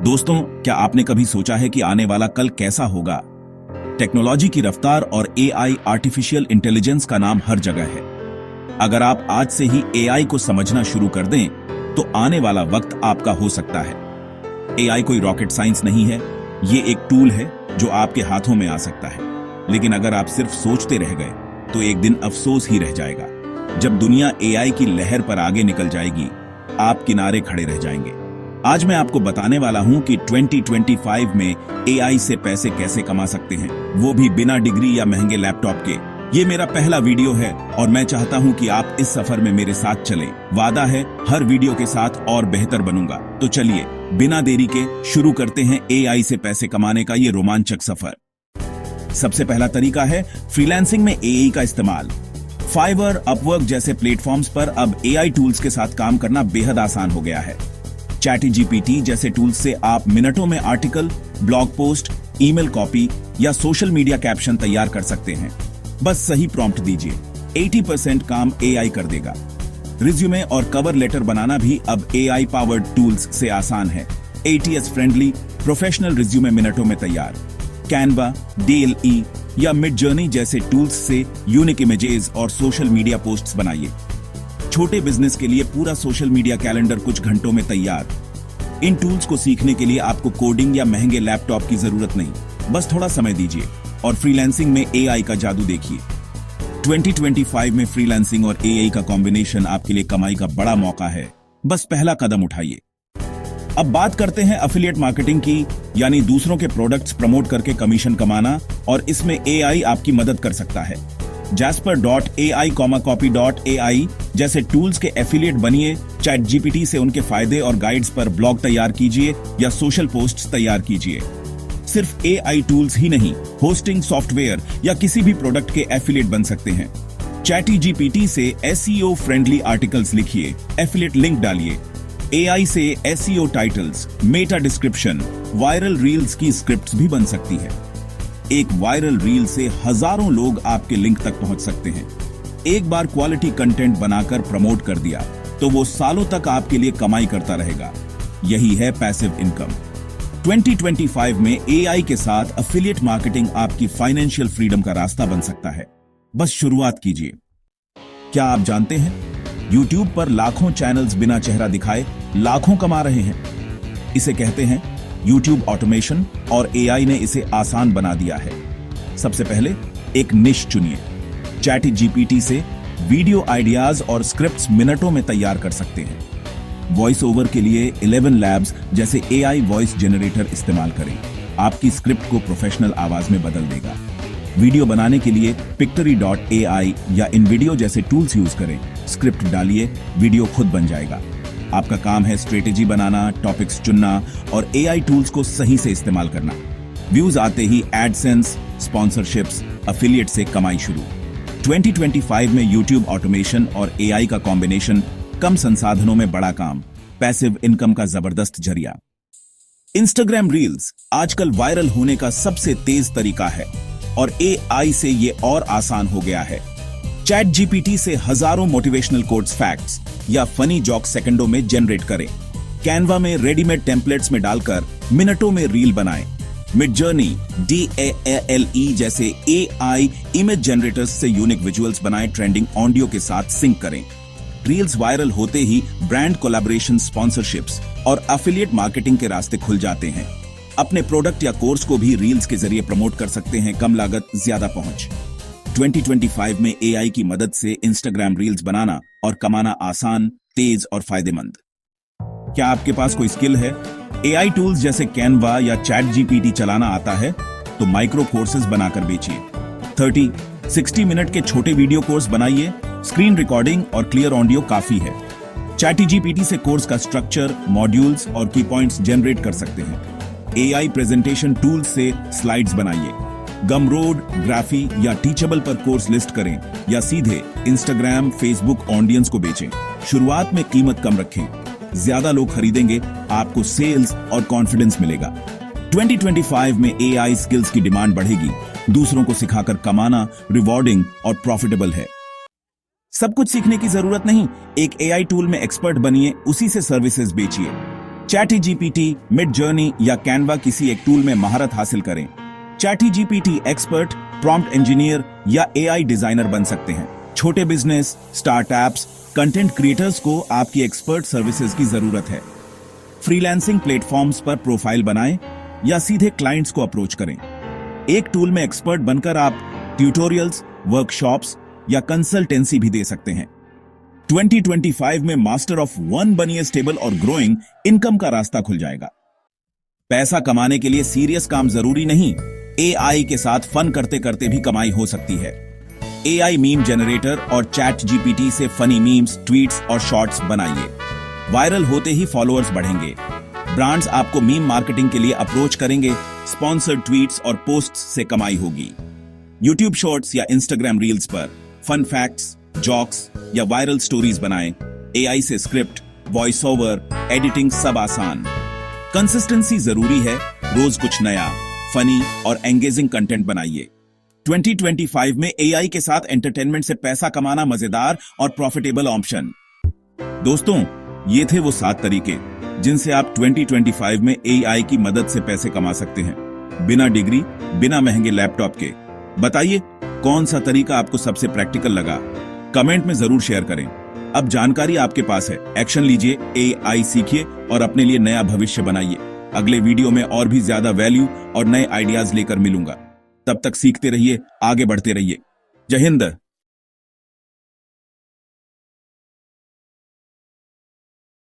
दोस्तों, क्या आपने कभी सोचा है कि आने वाला कल कैसा होगा? टेक्नोलॉजी की रफ्तार और एआई आर्टिफिशियल इंटेलिजेंस का नाम हर जगह है। अगर आप आज से ही एआई को समझना शुरू कर दें, तो आने वाला वक्त आपका हो सकता है। एआई कोई रॉकेट साइंस नहीं है, ये एक टूल है जो आपके हाथों में आ सकता है। लेकिन अगर आप सिर्फ सोचते रह गए, तो एक दिन अफसोस ही रह जाएगा। जब दुनिया एआई की लहर पर आगे निकल जाएगी, आप किनारे खड़े रह जाएंगे। आज मैं आपको बताने वाला हूं कि 2025 में एआई से पैसे कैसे कमा सकते हैं, वो भी बिना डिग्री या महंगे लैपटॉप के। ये मेरा पहला वीडियो है और मैं चाहता हूं कि आप इस सफर में मेरे साथ चलें। वादा है, हर वीडियो के साथ और बेहतर बनूंगा। तो चलिए, बिना देरी के शुरू करते हैं एआई से पैसे कमाने का ये रोमांचक सफर। सबसे पहला तरीका है फ्रीलांसिंग में एआई का इस्तेमाल। फाइवर, अपवर्क जैसे प्लेटफॉर्म्स पर अब एआई टूल्स के साथ काम करना बेहद आसान हो गया है। चैटजीपीटी जैसे टूल्स से आप मिनटों में article, blog post, email copy या सोशल मीडिया कैप्शन तैयार कर सकते हैं। बस सही प्रॉम्प्ट दीजिए, 80% काम एआई कर देगा। रिज्यूमे और कवर लेटर बनाना भी अब एआई पावर्ड टूल्स से आसान है। एटीएस फ्रेंडली प्रोफेशनल रिज्यूमे मिनटों में तैयार। कैनवा, डीएलई या मिडजर्नी जैसे टूल्स से यूनिक इमेजेस और सोशल मीडिया पोस्ट्स बनाइए। छोटे बिजनेस के लिए पूरा सोशल मीडिया कैलेंडर कुछ घंटों में तैयार। इन टूल्स को सीखने के लिए आपको कोडिंग या महंगे लैपटॉप की जरूरत नहीं, बस थोड़ा समय दीजिए और फ्रीलांसिंग में एआई का जादू देखिए। 2025 में फ्रीलांसिंग और एआई का कॉम्बिनेशन आपके लिए कमाई का बड़ा मौका है। बस पहला कदम उठाइए। अब बात करते हैं एफिलिएट मार्केटिंग की, यानी दूसरों के प्रोडक्ट्स प्रमोट करके कमीशन कमाना, और इसमें एआई आपकी मदद कर सकता है। Jasper.ai, Copy.ai जैसे टूल्स के एफिलिएट बनिए। चैटजीपीटी से उनके फायदे और गाइड्स पर ब्लॉग तैयार कीजिए या सोशल पोस्ट्स तैयार कीजिए। सिर्फ एआई टूल्स ही नहीं, होस्टिंग सॉफ्टवेयर या किसी भी प्रोडक्ट के एफिलिएट बन सकते हैं। चैटजीपीटी से एसईओ फ्रेंडली आर्टिकल्स लिखिए, एफिलिएट लिंक डालिए। एआई से SEO titles, Meta description, viral reels की स्क्रिप्ट्स भी बन सकती है। एक वायरल रील से हजारों लोग आपके लिंक तक पहुंच सकते हैं। एक बार क्वालिटी कंटेंट बनाकर प्रमोट कर दिया, तो वो सालों तक आपके लिए कमाई करता रहेगा। यही है पैसिव इनकम। 2025 में एआई के साथ एफिलिएट मार्केटिंग आपकी फाइनेंशियल फ्रीडम का रास्ता बन सकता है। बस शुरुआत कीजिए। क्या आप जानते हैं, YouTube पर लाखों चैनल्स बिना चेहरा दिखाए लाखों कमा रहे हैं। इसे कहते हैं YouTube ऑटोमेशन, और एआई ने इसे आसान बना दिया है। सबसे पहले एक निश चुनिए। चैटजीपीटी से वीडियो आइडियाज और स्क्रिप्ट्स मिनटों में तैयार कर सकते हैं। वॉइस ओवर के लिए 11 लैब्स जैसे एआई वॉइस जनरेटर इस्तेमाल करें। आपकी स्क्रिप्ट को प्रोफेशनल आवाज में बदल देगा। वीडियो बनाने के लिए Pictory.ai या InVideo जैसे टूल्स यूज करें। स्क्रिप्ट डालिए, वीडियो खुद बन जाएगा। आपका काम है स्ट्रेटेजी बनाना, टॉपिक्स चुनना और एआई टूल्स को सही से इस्तेमाल करना। व्यूज आते ही एडसेंस, स्पॉन्सरशिप्स, एफिलिएट से कमाई शुरू। 2025 में YouTube ऑटोमेशन और एआई का कॉम्बिनेशन, कम संसाधनों में बड़ा काम, पैसिव इनकम का जबरदस्त जरिया। इंस्टाग्राम रील्स आजकल वायरल होने का सबसे तेज तरीका है, और एआई से ये और आसान हो गया है। चैटजीपीटी से हजारों मोटिवेशनल कोट्स, फैक्ट्स या फनी जॉक सेकंडों में जनरेट करें। कैनवा में रेडीमेड टेम्पलेट्स में डालकर मिनटों में रील बनाएं। मिडजर्नी, DALE जैसे एआई इमेज जनरेटर्स से यूनिक विजुअल्स बनाएं, ट्रेंडिंग ऑडियो के साथ सिंक करें। रील्स वायरल होते ही ब्रांड कोलैबोरेशन, स्पॉन्सरशिप्स और एफिलिएट मार्केटिंग के रास्ते खुल जाते हैं। अपने प्रोडक्ट या कोर्स को भी रील्स के जरिए प्रमोट कर सकते हैं। कम लागत, ज्यादा पहुंच। 2025 में एआई की मदद से इंस्टाग्राम रील्स बनाना और कमाना आसान, तेज और फायदेमंद। क्या आपके पास कोई स्किल है? एआई टूल्स जैसे कैनवा या चैटजीपीटी चलाना आता है? तो माइक्रो कोर्सेज बनाकर बेचिए। 30-60 मिनट के छोटे वीडियो कोर्स बनाइए। स्क्रीन रिकॉर्डिंग और क्लियर ऑडियो काफी है। चैटजीपीटी से कोर्स का स्ट्रक्चर, मॉड्यूल्स और की पॉइंट्स जनरेट कर सकते हैं। एआई प्रेजेंटेशन टूल्स से स्लाइड्स बनाइए। गमरोड, ग्राफी या टीचेबल पर कोर्स लिस्ट करें, या सीधे इंस्टाग्राम, फेसबुक ऑडियंस को बेचें। शुरुआत में कीमत कम रखें, ज्यादा लोग खरीदेंगे, आपको सेल्स और कॉन्फिडेंस मिलेगा। 2025 में एआई स्किल्स की डिमांड बढ़ेगी। दूसरों को सिखाकर कमाना रिवॉर्डिंग और प्रॉफिटेबल है। सब कुछ सीखने की जरूरत नहीं, एक एआई टूल में एक्सपर्ट बनिए, उसी से सर्विसेज बेचिए। चैटजीपीटी, मिडजर्नी या कैनवा किसी एक टूल में महारत हासिल करें। चैटजीपीटी एक्सपर्ट, प्रॉम्प्ट इंजीनियर या एआई डिजाइनर बन सकते हैं। छोटे बिजनेस, स्टार्टअप्स, कंटेंट क्रिएटर्स को आपकी एक्सपर्ट सर्विसेज की जरूरत है। फ्रीलांसिंग प्लेटफॉर्म्स पर प्रोफाइल बनाएं या सीधे क्लाइंट्स को अप्रोच करें। एक टूल में एक्सपर्ट बनकर आप ट्यूटोरियल्स, वर्कशॉप्स या कंसल्टेंसी भी दे सकते हैं। 2025 में मास्टर ऑफ वन बनिए स्टेबल और ग्रोइंग इनकम का रास्ता खुल जाएगा। पैसा कमाने के लिए सीरियस काम जरूरी नहीं, एआई के साथ फन करते करते भी कमाई हो सकती है। एआई मीम जनरेटर और चैट जीपीटी से फनी मीम्स, ट्वीट्स और शॉर्ट्स बनाइए। वायरल होते ही फॉलोअर्स बढ़ेंगे। ब्रांड्स आपको मीम मार्केटिंग के लिए अप्रोच करेंगे। स्पॉन्सर्ड ट्वीट्स और पोस्ट्स से कमाई होगी। यूट्यूब शॉर्ट्स या इंस्टाग्राम रील्स पर फन फैक्ट्स, जॉक्स या वायरल स्टोरीज बनाएं। एआई से स्क्रिप्ट, वॉइस ओवर, एडिटिंग सब आसान। कंसिस्टेंसी जरूरी है। रोज कुछ नया, फनी और एंगेजिंग कंटेंट बनाइए। 2025 में एआई के साथ एंटरटेनमेंट से पैसा कमाना मजेदार और प्रॉफिटेबल ऑप्शन। दोस्तों, ये थे वो 7 तरीके जिनसे आप 2025 में एआई की मदद से पैसे कमा सकते हैं, बिना डिग्री, बिना महंगे लैपटॉप के। बताइए कौन सा तरीका आपको सबसे प्रैक्टिकल लगा। कमेंट में जरूर शेयर करें। अब जानकारी आपके पास है, एक्शन लीजिए, एआई सीखिए और अपने लिए नया भविष्य बनाइए। अगले वीडियो में और भी ज्यादा वैल्यू और नए आइडियाज लेकर मिलूंगा। तब तक सीखते रहिए, आगे बढ़ते रहिए। जय हिंद।